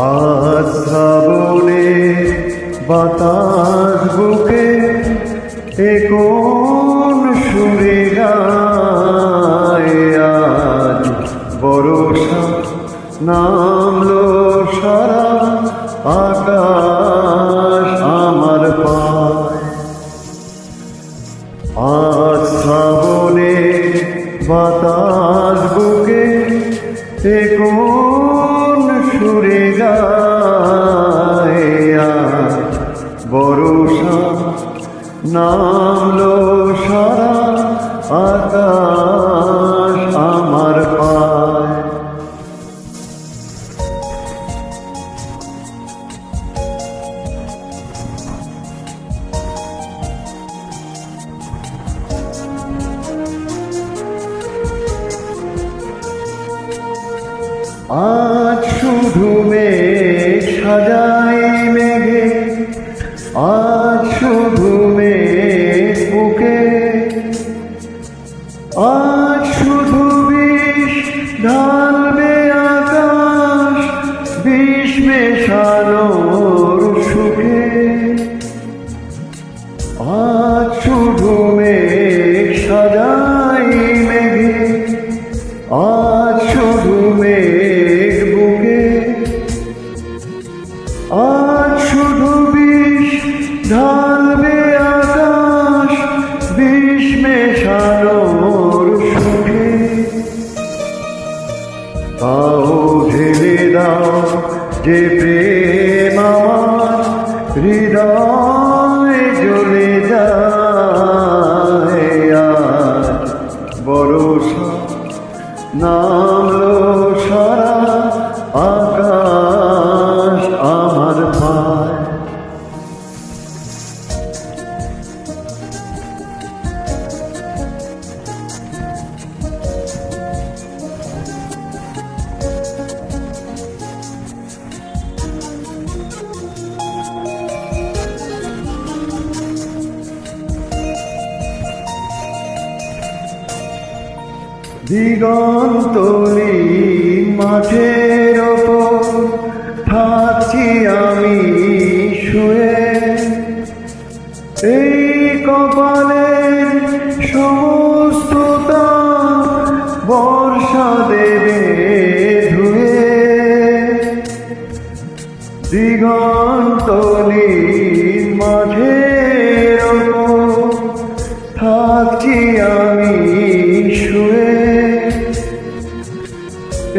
আজ শ্রাবণে বাতাস বুকে এ কোন সুরে গায়, আজ বর্ষা নামলো সারা আকাশ আমার পায়। আজ শ্রাবণে বাতাস বুকে এ কোন সুরে গায়, আজ বর্ষা নামলো সারা আকাশ আমার পায়। আজ শুধু মেঘ সাজাই মেঘে, আজ শুধু মেঘ বুকে, আজ শুধু বিষ ঢালবে আকাশ বিষ মেশানোর সুখে। আজ শুধু মেঘ সাজাই মেঘে, আজ শুধু মেঘ বুকে, আজ শুধু বিষ ঢালবে আকাশ বিষ মেশানোর সুখে। তাও ঢেলে দাও যে প্রেম আমার হৃদয় জ্বলে যায়, আজ বর্ষা নামলো সারা আকাশ আমার পায়। দিগন্তলীন মাঠের ওপর থাকছি আমি শুয়ে, এই কপালের সমস্ত তাপ বর্ষা দেবে ধুয়ে। দিগন্তলীন মাঠের ওপর থাকছি আমি শুয়ে,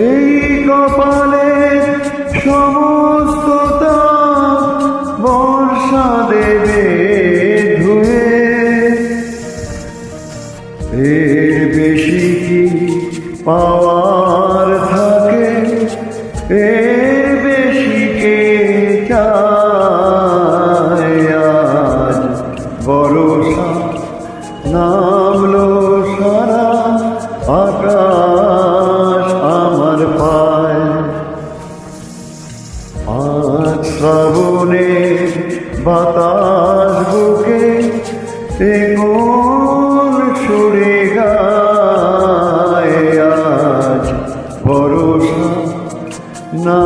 এই কপালের সমস্ত তাপ বর্ষা দেবে ধুয়ে। এর বেশি কি পাওয়ার থাকে, এর বেশি কে চায়, আজ বর্ষা নামলো সারা আকাশ আমার পায়। আজ শ্রাবণে বাতাস বুকে এ কোন সুরে গায়, আজ বর্ষা না